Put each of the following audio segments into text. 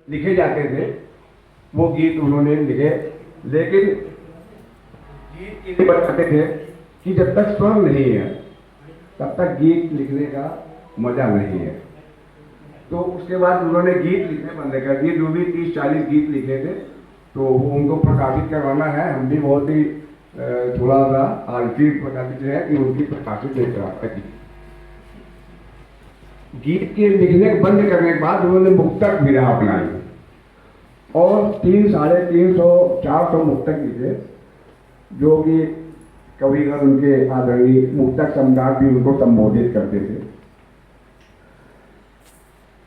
लिखे जाते थे वो गीत उन्होंने लिखे, लेकिन गीत के लिए बताते थे कि जब तक स्वर नहीं है तब तक गीत लिखने का मजा नहीं है। तो उसके बाद उन्होंने गीत लिखने बंद कर दिए। जो भी 30-40 गीत लिखे थे तो वो उनको प्रकाशित करवाना है। हम भी बहुत ही थोड़ा सा आलसी प्रकाशित है कि उनकी प्रकाशित नहीं करा पाई। गीत के लिखने बंद करने के बाद उन्होंने मुक्तक विधा अपनाई और 300-350-400 मुक्तक लिखे, जो कि कविगण उनके आदरणीय मुक्तक सम्राट भी उनको संबोधित करते थे।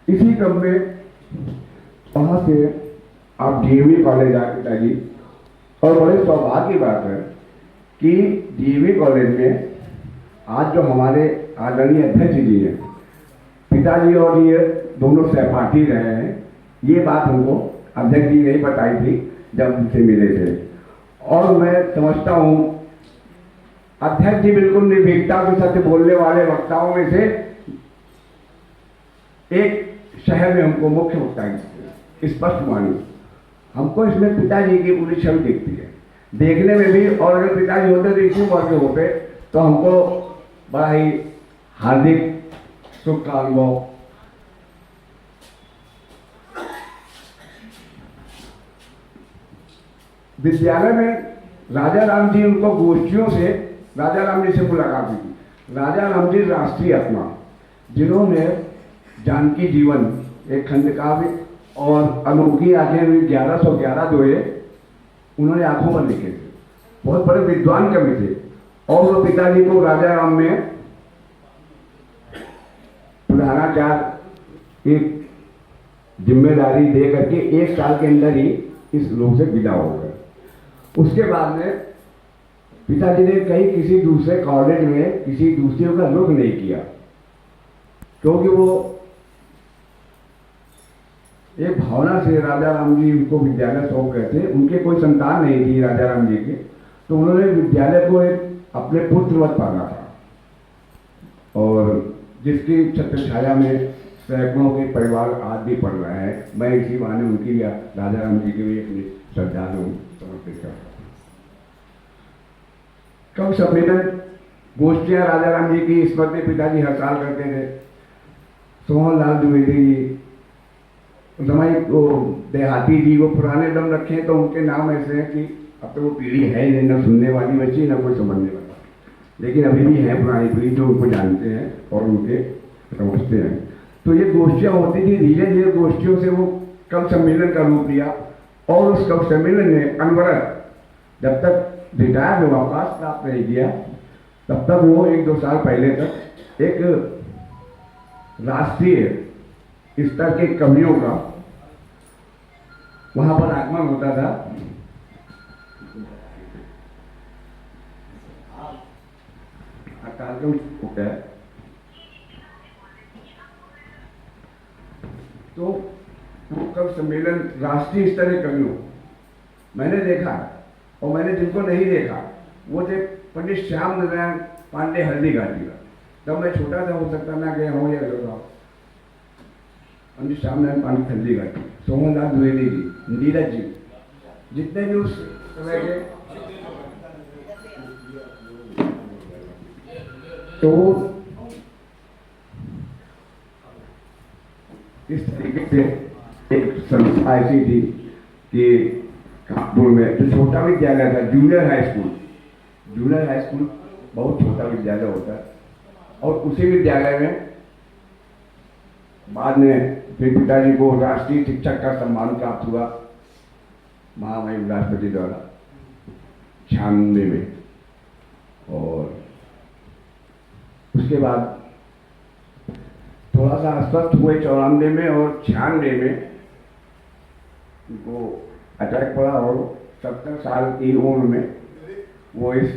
इसी क्रम में वहां से आप डीएवी कॉलेज आए पिताजी, और बड़े सौभाग्य की बात है कि डीएवी कॉलेज में आज जो हमारे आदरणीय अध्यक्ष जी हैं, पिताजी और ये दोनों सहपाठी रहे हैं। ये बात हमको अध्यक्ष जी ने बताई थी जब उनसे मिले थे, और मैं समझता हूँ अध्यक्ष जी बिल्कुल निर्भीकता के साथ बोलने वाले वक्ताओं में से एक शहर में हमको मुख्य वक्ता स्पष्ट मानी। हमको इसमें पिताजी की पूरी छवि दिखती है देखने में भी, और अगर पिताजी होते तो इसी उम्र के होते तो हमको बड़ा ही हार्दिक शुभकामनाओं। विद्यालय में राजा राम जी उनको गोष्ठियों से राजा राम जी से मुलाकात हुई थी। राजा राम जी राष्ट्रीय आत्मा, जिन्होंने जानकी जीवन एक खंड काव्य और अनोखी आंखें 1111 दोहे उन्होंने आंखों पर लिखे थे। बहुत बड़े विद्वान कवि थे, और वो पिताजी को राजा राम में प्रधानाचार्य एक जिम्मेदारी दे करके 1 साल के अंदर ही इस लोक से विदा हो गए। उसके बाद में पिताजी ने कहीं किसी दूसरे कॉलेज में किसी दूसरे का रुख नहीं किया, क्योंकि वो एक भावना से राजा राम जी उनको विद्यालय सौंप गए थे। उनके कोई संतान नहीं थी राजा राम जी के, तो उन्होंने विद्यालय को एक अपने पुत्रवत पाला था, और जिसकी छत्र छाया में सैकड़ों के परिवार आज भी पढ़ रहे हैं। मैं इसी बहाने उनकी या राजा राम जी के भी अपनी श्रद्धालु समर्पित करता हूँ। कवि सम्मेलन गोष्ठियां राजा राम जी की स्मृति पिताजी हर साल करते थे। सोहन लाल द्विवेदी जी, रमाई को देहाती जी, वो पुराने दम रखे हैं तो उनके नाम ऐसे हैं कि अब तो वो पीढ़ी है ही नहीं, ना सुनने वाली बची ना कोई समझने वाला, लेकिन अभी भी है पुरानी पीढ़ी जो उनको जानते हैं और उनके समझते हैं। तो ये गोष्ठियाँ होती थी। धीरे धीरे गोष्ठियों से वो कवि सम्मेलन का रूप लिया, और उस कवि सम्मेलन में अनवरत जब तक रिटायर में वापस प्राप्त नहीं किया तब तक वो 1-2 साल पहले तक एक राष्ट्रीय स्तर के कवियों का वहां पर आगमन होता था। कार्यक्रम होता है तो वो कवि सम्मेलन राष्ट्रीय स्तर के कवियों मैंने देखा, और मैंने जिनको नहीं देखा वो थे पंडित श्याम नारायण पांडे हल्दी घाटी का। तब मैं छोटा था, हो सकता ना गया हूँ या गया। पंडित श्याम नारायण पांडे हल्दी घाटी, सोहन लाल द्विवेदी जी, नीरज जी, जितने भी उस समय के, तो इस तरीके से एक संस्था ऐसी थी कि कानपुर में जो छोटा विद्यालय था, junior high school, junior high school बहुत छोटा विद्यालय होता है, और उसी विद्यालय में बाद में फिर पिताजी को राष्ट्रीय शिक्षक का सम्मान प्राप्त हुआ महामहिम राष्ट्रपति द्वारा 96 में, और उसके बाद थोड़ा सा अस्वस्थ हुए 94 में, और 96 में उनको अटैक पड़ा, और 70 साल की उम्र में वो इस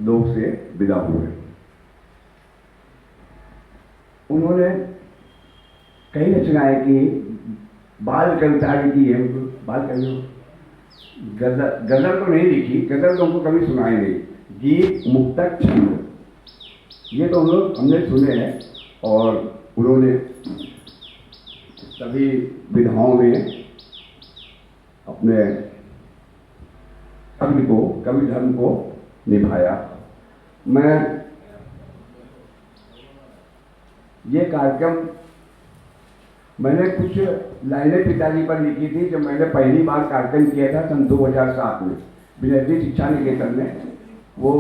लोक से विदा हुए। उन्होंने कई रचनाएं की, बाल कविता भी की है। बाल कविता गजल तो नहीं लिखी, गजल तो हमको कभी सुनाई नहीं। गीत, मुक्तक, छंद, ये तो हम लोग हमने सुने हैं, और उन्होंने सभी विधाओं में अपने कवि धर्म को निभाया। मैं ये कार्यक्रम मैंने कुछ लाइनें पिताजी पर लिखी थी जब मैंने पहली बार कार्यक्रम किया था सन 2007 में विद्यार्थी शिक्षा निकेतन में। वो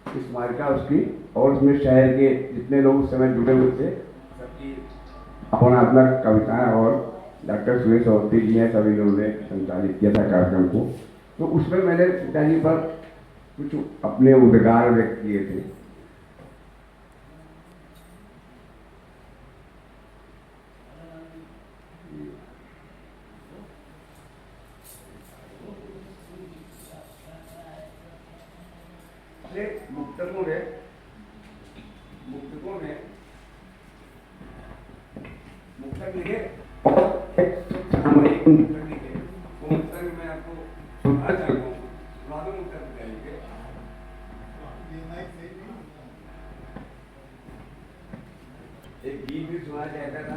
स्मारिका उसकी, और उसमें शहर के जितने लोग उस समय जुड़े हुए थे सबकी अपनात्मक कविताएं, और डॉक्टर सुरेश अवस्थी जी हैं, सभी लोगों ने संचालित किया था कार्यक्रम को। तो उसमें मैंने पिताजी पर कुछ अपने उद्गार व्यक्त किए थे। मुक्तकों में मुक्तक लिखे, मुक्तक मैं आपको सुना चाहता हूँ। मुक्तक लिखे एक गीत भी सुना जाता था,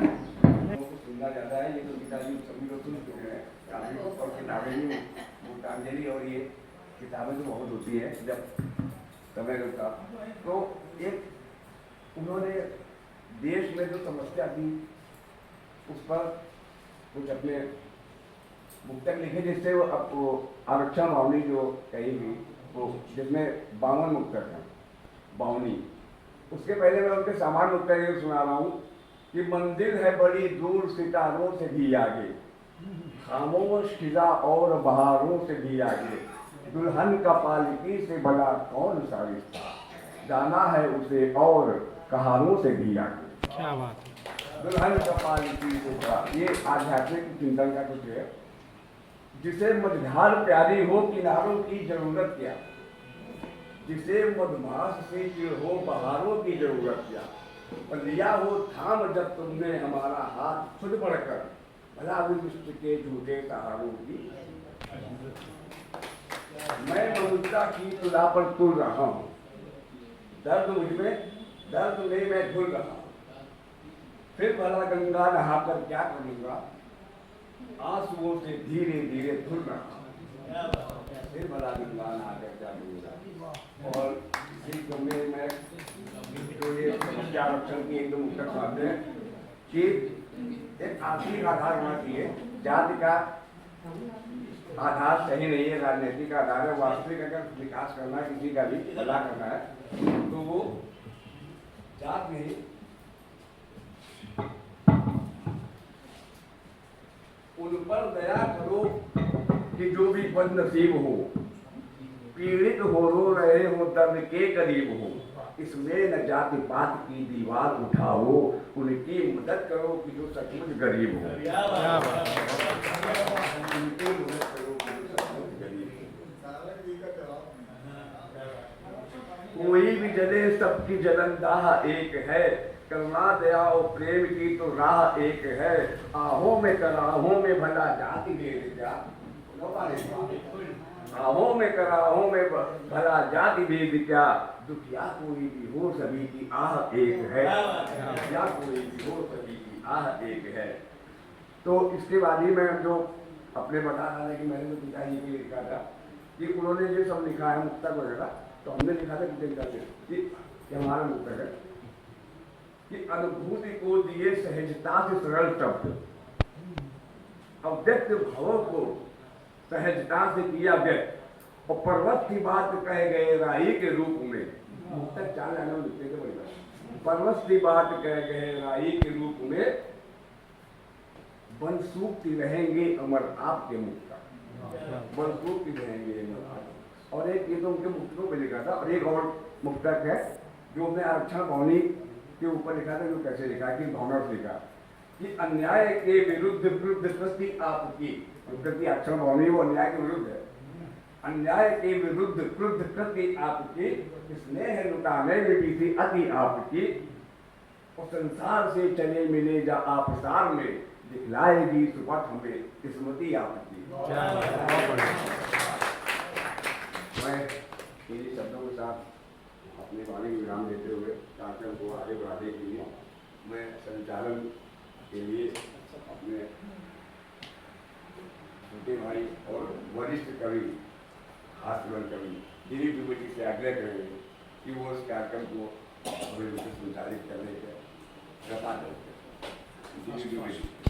सुनना जाता है। ये तो पिताजी सभी लोग सुन चुके हैं काफी, और किताबें भी मुक्तांजलि और ये किताबें तो बहुत होती है जब समय का। तो एक उन्होंने देश में जो समस्या थी उस पर कुछ अपने मुक्तक लिखे, जिससे वो आरक्षण बावनी जो कही हुई वो, जिसमें 52 मुक्तक हैं, बावनी। उसके पहले मैं उनके सामान्य मुक्तक ये सुना रहा हूँ कि मंदिर है बड़ी दूर सितारों से भी आगे, खामोश खिजा और बहारों से भी आगे, दुल्हन का पालकी से बड़ा कौन सा रिश्ता, जाना है उसे और कहारों से भी आगे। क्या बात है। दुल्हन का पालकी से बड़ा, ये आध्यात्मिक चिंतन का कुछ है। जिसे मझधार प्यारी हो किनारों की जरूरत क्या, जिसे मधमास से चिड़ हो बहारों की जरूरत क्या, और लिया हो थाम जब तुमने हमारा हाथ खुद बढ़कर, भला विश्व के झूठे सहारों की। मैं मनुष्यता की तुला पर तुल रहा हूँ, दर्द मुझमें दर्द में मैं धुल रहा हूँ, फिर भला गंगा नहाकर क्या करूँगा, आंसुओं से धीरे धीरे धुल रहा हूँ, फिर भला गंगा नहाकर क्या करूँगा। और इस गंगे में जो ये समस्या आरक्षण की एकदम उत्तर पाते हैं कि एक आर्थिक आधार होना चाहिए, जाति का आधार सही नहीं है, राजनीतिक आधार है। वास्तविक अगर विकास करना है, किसी का भी भला करना है, तो वो जात नहीं, उन पर दया करो कि जो भी बदनसीब हो, पीड़ित हो, रो रहे हो, दर्द के करीब हो, इसमें न जाति पात की दीवार उठाओ, उनकी मदद करो कि जो सचमुच गरीब हो। उनकी मदद करो कि जो सचमुच गरीब हो। कोई भी जले सबकी जलन दाह एक है, करुणा दया और प्रेम की तो राह एक है, आहों में कराहों में भला जाति भेद क्या, आहों में कराहों में भला जाति भेद क्या, दुखिया कोई भी हो सभी की आह एक है, दुखिया कोई भी हो सभी की आह एक है। तो इसके बाद ही मैं जो अपने बता रहा था कि मैंने तो पिताजी के लिए लिखा था कि उन्होंने ये सब लिखा है मुक्तक वगैरह, तो हमने लिखा था कि हमारा मुक्तक है कि अनुभूति को दिए सहजता से सरल शब्द, अव्यक्त भावों को सहजता से किया व्यक्त, और पर्वत की बात कह गए राही के रूप में। मुक्तक 4 लाइनों में लिखते थे बड़ी, पर्वत की बात कह गए राही के रूप में, बनसूखती रहेंगे अमर आपके मुक्तक, बनसूखती रहेंगे अमर आप। और एक ये तो उनके मुक्तकों पे लिखा था, और एक और मुक्तक है जो हमने आरक्षण भवनी के ऊपर लिखा था, जो कैसे लिखा कि भावना से लिखा कि अन्याय के विरुद्ध कृति आपकी, कृति आरक्षण भवनी वो अन्याय के विरुद्ध है, अन्याय के विरुद्ध क्रुद्ध कृति आपकी, स्नेह लुटाने में भी थी अति आपकी, और संसार से चले मिले जा आप सार में, दिखलाएगी सुपथ हमें किस्मती आपकी। मैं इन्हीं शब्दों के साथ अपने वाणी विराम देते हुए कार्यक्रम को आगे बढ़ाने के लिए मैं संचालन के लिए अपने वरिष्ठ कवि, हास्यवन कवि दिलीप द्विवेदी से आग्रह करेंगे कि वो इस कार्यक्रम को अभी संचालित करने के प्रयास करें। दिलीप द्विवेदी।